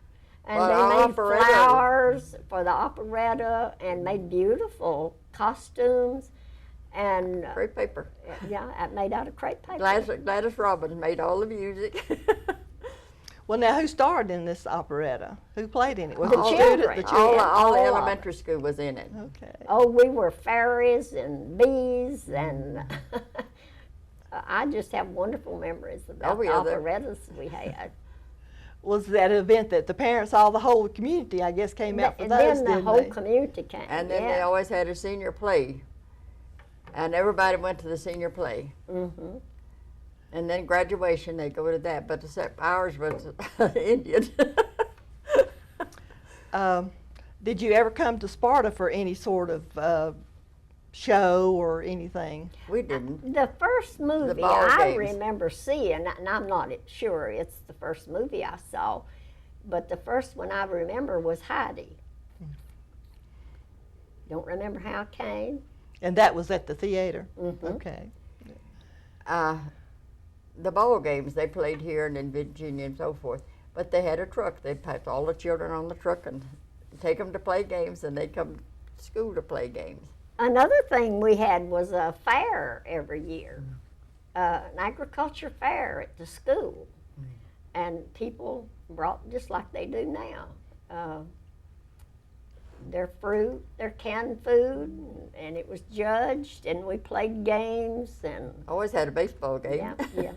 And Well, they made operetta. flowers for the operetta and made beautiful costumes. And Crepe paper. yeah, made out of crepe paper. Gladys Robbins made all the music. Well, now, who starred in this operetta? Who played in it? Was The it children. The all children? all the all of elementary school was in it. Okay. Oh, we were fairies and bees, and I just have wonderful memories about Oh, yeah, the they're- operettas we had. Was that an event that the parents, all the whole community, I guess, came out for And those, then the didn't whole they? community came. And then they yeah. always had a senior play, and everybody went to the senior play. Mm-hmm. And then graduation, they go to that, but except ours was Indian. Did you ever come to Sparta for any sort of show or anything? We didn't. The first movie ball I games. remember seeing, and I'm not sure it's the first movie I saw, but the first one I remember was Heidi. Don't remember how it came. And that was at the theater? Mhm. Okay. The ball games they played here and in Virginia and so forth, but they had a truck. They'd put all the children on the truck and take them to play games, and they'd come to school to play games. Another thing we had was a fair every year, an agriculture fair at the school. And people brought, just like they do now, their fruit, their canned food, and it was judged, and we played games, and Always had a baseball game. yeah, yeah.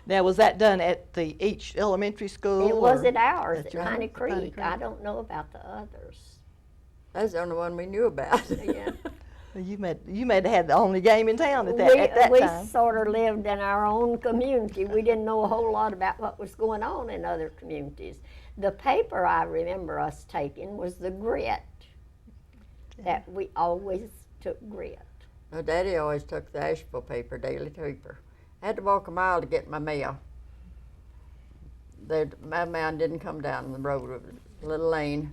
Now, was that done at each elementary school? It was or at ours, at at your Piney own? Piney Creek. Creek. I don't know about the others. That's the only one we knew about. Yeah. Well, you may have had the only game in town at that we time. sort of lived in our own community. We didn't know a whole lot about what was going on in other communities. The paper I remember us taking was the Grit. That we always took Grit. My daddy always took the Asheville paper, daily paper. I had to walk a mile to get my mail. My man didn't come down the road, it was a little lane,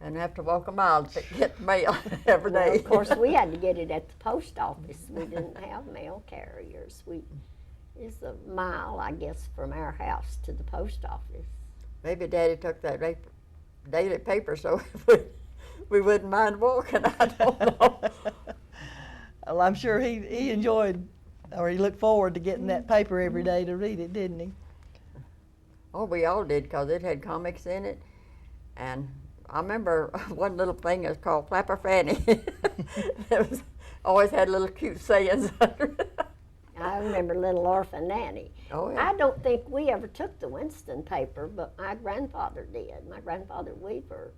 and I have to walk a mile to get mail every Well, day. of course, we had to get it at the post office. We didn't have mail carriers. It's a mile, I guess, from our house to the post office. Maybe Daddy took that daily paper so we wouldn't mind walking. I don't know. Well, I'm sure he enjoyed, or he looked forward to getting that paper every day to read it, didn't he? Oh, we all did, because it had comics in it. And I remember one little thing that was called Flapper Fanny. It always had little cute sayings under it. I remember Little Orphan Nanny. Oh, yeah. I don't think we ever took the Winston paper, but my grandfather did. My grandfather Weaver.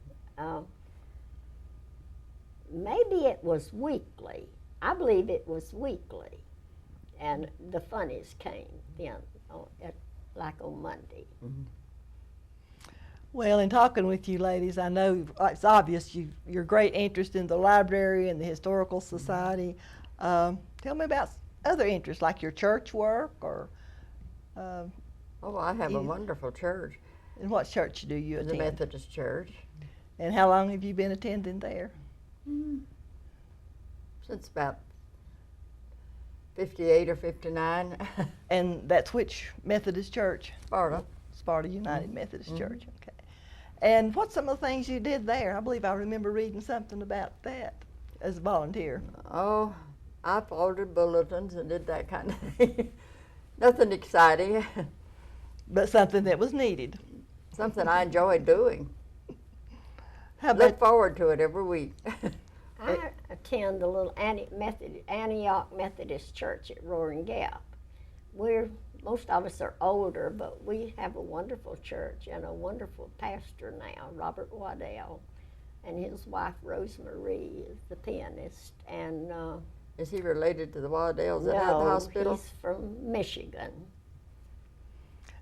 Maybe it was weekly. I believe it was weekly. And the funnies came then, like on Monday. Well, in talking with you ladies, I know it's obvious your great interest in the library and the Historical Society. Tell me about other interests, like your church work, or Oh, I have a wonderful church. and what church do you The attend? Methodist Church. And how long have you been attending there? Since about 58 or 59. And that's which Methodist church? Sparta. Sparta United Methodist Church. Okay. And what's some of the things you did there? I believe I remember reading something about that as a volunteer. Oh, I folded bulletins and did that kind of thing. Nothing exciting. But something that was needed. Something I enjoyed doing. How Look about forward to it every week. I attend the little Antioch Methodist Church at Roaring Gap. Most of us are older, but we have a wonderful church and a wonderful pastor now, Robert Waddell, and his wife Rosemarie is the pianist. And Is he related to the Waddells that had the hospital? he's from Michigan.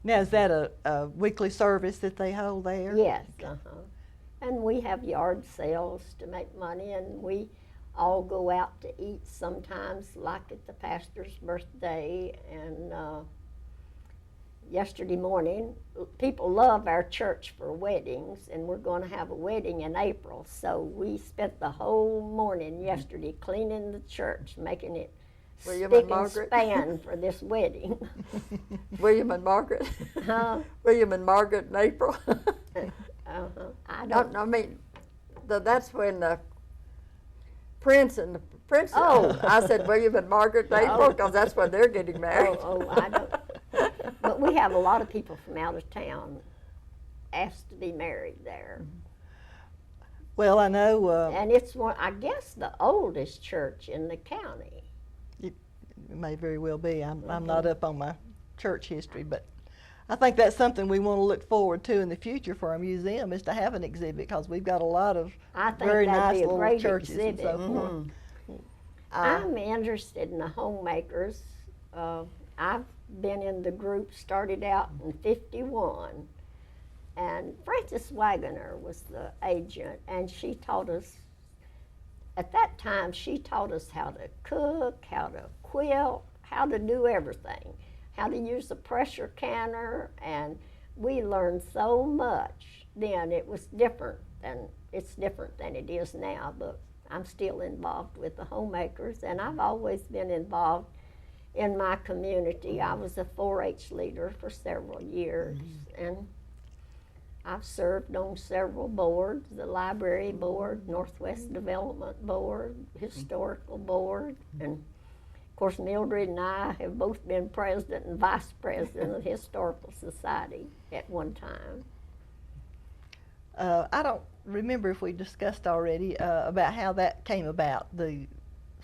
now, is that a weekly service that they hold there? Yes, and we have yard sales to make money, and we all go out to eat sometimes, like at the pastor's birthday. And yesterday morning, people love our church for weddings, and we're going to have a wedding in April. So we spent the whole morning yesterday cleaning the church, making it William spick and and Margaret? span for this wedding. William and Margaret? Huh? William and Margaret in April? I don't. I mean, that's when the Prince and the Princess. Oh. I said William and Margaret in April because that's when they're getting married. I don't. But we have a lot of people from out of town asked to be married there. Well, I know And it's I guess, the oldest church in the county. it may very well be. I'm not up on my church history, but I think that's something we want to look forward to in the future for our museum, is to have an exhibit, because we've got a lot of I think very that'd nice be a little great churches and so exhibit. forth. I'm interested in the homemakers. I've been in the group, started out in '51, and Frances Wagoner was the agent, and she taught us, at that time, she taught us how to cook, how to quilt, how to do everything, how to use a pressure canner, and we learned so much then. It was different, and it's different than it is now, but I'm still involved with the homemakers, and I've always been involved in my community. I was a 4-H leader for several years, and I've served on several boards, the Library Board, Northwest Development Board, Historical Board, and of course Mildred and I have both been president and vice president of the Historical Society at one time. I don't remember if we discussed already about how that came about, the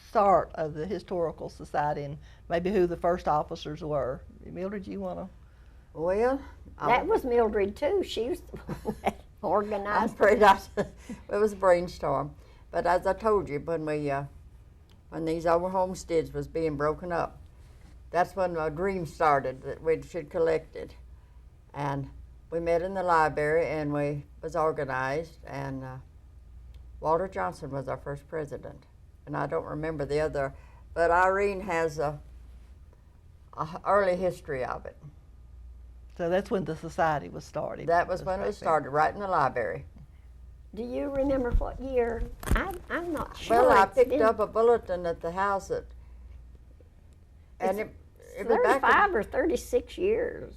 start of the Historical Society, and maybe who the first officers were. Mildred, you want to? Well, That was Mildred too. She was the one that I'm organized. afraid it was a brainstorm. But as I told you, when these old homesteads was being broken up, that's when my dream started, that we should collect it. And we met in the library, and we was organized, and Walter Johnson was our first president. And I don't remember the other, but Irene has a early history of it. So that's when the society was started. That was when it was started, right in the library. Do you remember what year? I'm not sure. Well, I It's picked been up a bulletin at the house and it was back 35 or 36 years.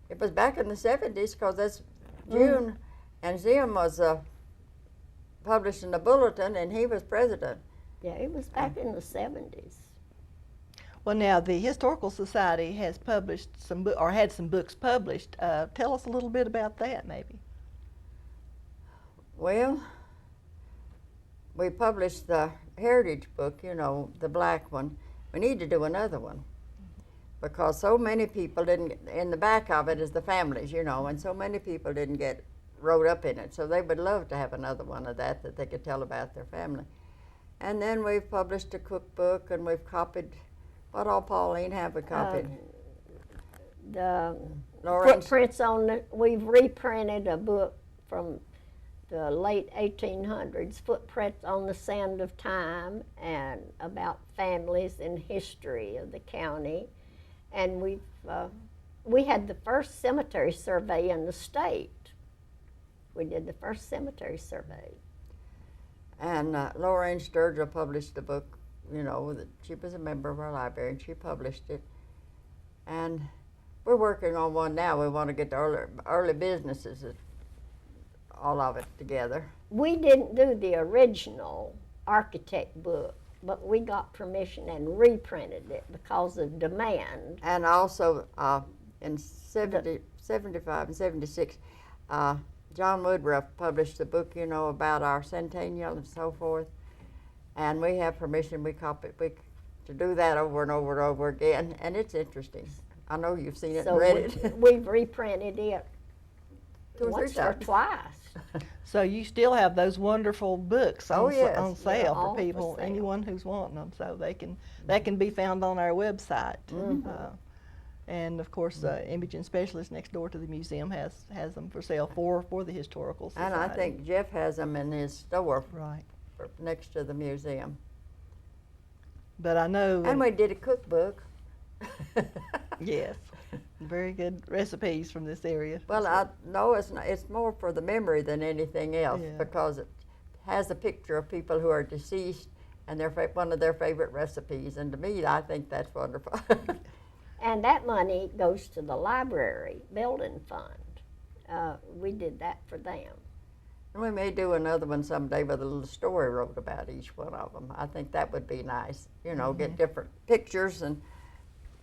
it was back in the 70s, because that's June, and Zim was publishing the bulletin, and he was president. Yeah, it was back in the 70s. Well, now the Historical Society has published some or had some books published. Tell us a little bit about that, maybe. Well, we published the Heritage book, the black one. We need to do another one, because so many people didn't, in the back of it is the families, and so many people didn't get wrote up in it. So they would love to have another one of that they could tell about their family. And then we've published a cookbook, and we've copied, what all Pauline have we copied? the Lawrence. footprints on the, we've reprinted a book from the late 1800s, Footprints on the Sand of Time, and about families and history of the county. And we had the first cemetery survey in the state. We did the first cemetery survey. And Lorraine Sturgill published the book, you know, that she was a member of our library, and she published it. And we're working on one now. We want to get the early businesses, all of it together. We didn't do the original architect book, but we got permission and reprinted it because of demand. And also in 75 and 76, John Woodruff published the book, you know, about our centennial and so forth. And we have permission, we to do that over and over and over again, and it's interesting. I know you've seen it and read it. We've reprinted it Two or three once or times. twice. So you still have those wonderful books on, Oh, yes. on sale Yeah, for all for people, sale. anyone who's wanting them. So that can be found on our website. And of course, Imaging Specialist next door to the museum has them for sale for the Historical Society. And I think Jeff has them in his store Right. next to the museum. But I know. And we did a cookbook. Yes. Very good recipes from this area. Well, I know it's more for the memory than anything else, Yeah. because it has a picture of people who are deceased and one of their favorite recipes. And to me, I think that's wonderful. And that money goes to the library building fund. We did that for them. And we may do another one someday with a little story wrote about each one of them. I think that would be nice, you know, get different pictures, and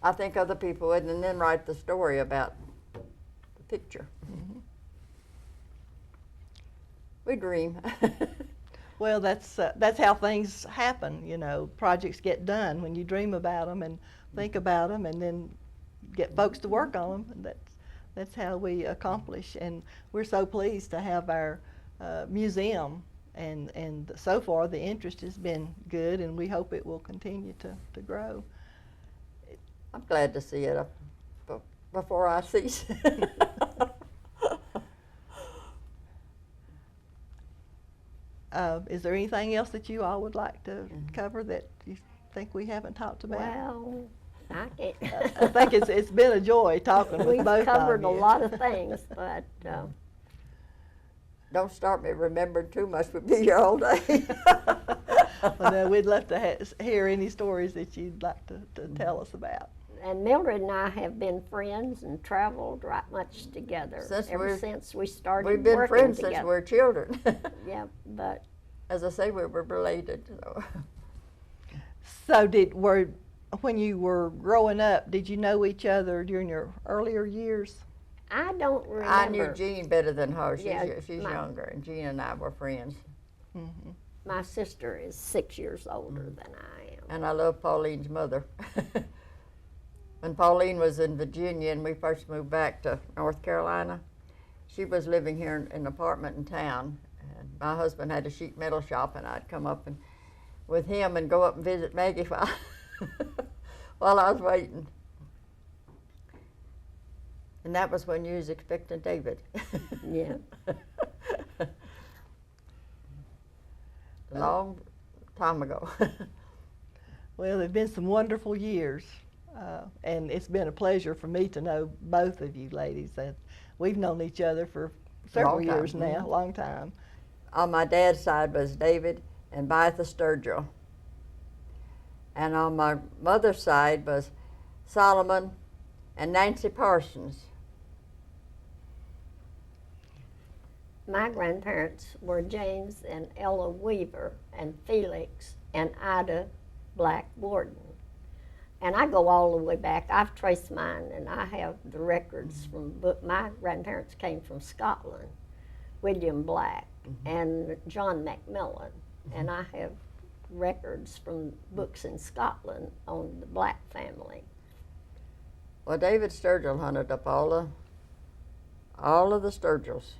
I think other people would, and then write the story about the picture. We dream. Well, that's how things happen. You know, projects get done when you dream about them and think about them, and then get folks to work on them. And that's how we accomplish. And we're so pleased to have our museum, and so far the interest has been good, and we hope it will continue to grow. I'm glad to see it before I cease. Is there anything else that you all would like to cover that you think we haven't talked about? Well, I can't. I think it's been a joy talking with We've both covered a of you. lot of things, but Don't start me remembering too much. We'll be here all day. Well, no, we'd love to hear any stories that you'd like to tell us about. and Mildred and I have been friends and traveled right much together ever since we started We've been working friends together. since we were children. Yeah, but As I say, we were related. So when you were growing up, did you know each other during your earlier years? I don't remember. I knew Jean better than her. She's Yeah, younger, and Jean and I were friends. Mm-hmm. My sister is 6 years older than I am. And I love Pauline's mother. When Pauline was in Virginia and we first moved back to North Carolina, she was living here in an apartment in town. And my husband had a sheet metal shop, and I'd come up with him and go up and visit Maggie while I was waiting. And that was when you was expecting David. Yeah. Long time ago. Well, there have been some wonderful years, and it's been a pleasure for me to know both of you ladies. We've known each other for several Long time. years now, a long time. On my dad's side was David and Bytha Sturgill. And on my mother's side was Solomon and Nancy Parsons. My grandparents were James and Ella Weaver and Felix and Ida Black Warden. And I go all the way back. I've traced mine, and I have the records from my grandparents came from Scotland, William Black and John Macmillan. And I have records from books in Scotland on the Black family. Well, David Sturgill hunted up all of the Sturgills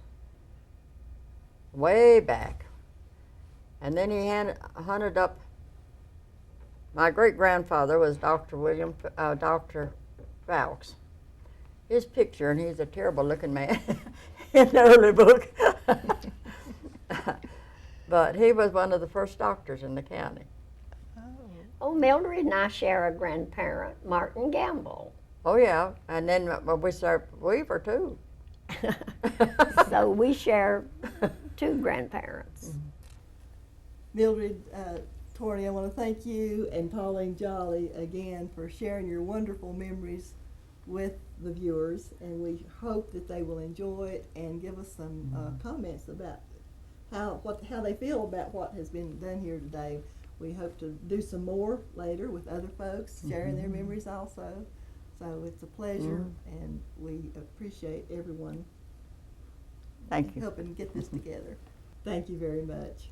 way back. And then he hunted up, my great-grandfather was Dr. Fowkes. his picture, and he's a terrible looking man in the early book. But he was one of the first doctors in the county. Oh, Mildred and I share a grandparent, Martin Gamble. Oh yeah, and then we served Weaver too. So we share 2 grandparents. Mildred Torney, I want to thank you and Pauline Jolly again for sharing your wonderful memories with the viewers, and we hope that they will enjoy it and give us some comments about how they feel about what has been done here today. We hope to do some more later with other folks sharing their memories also. So it's a pleasure, and we appreciate everyone Thank you. helping get this together. Thank you very much.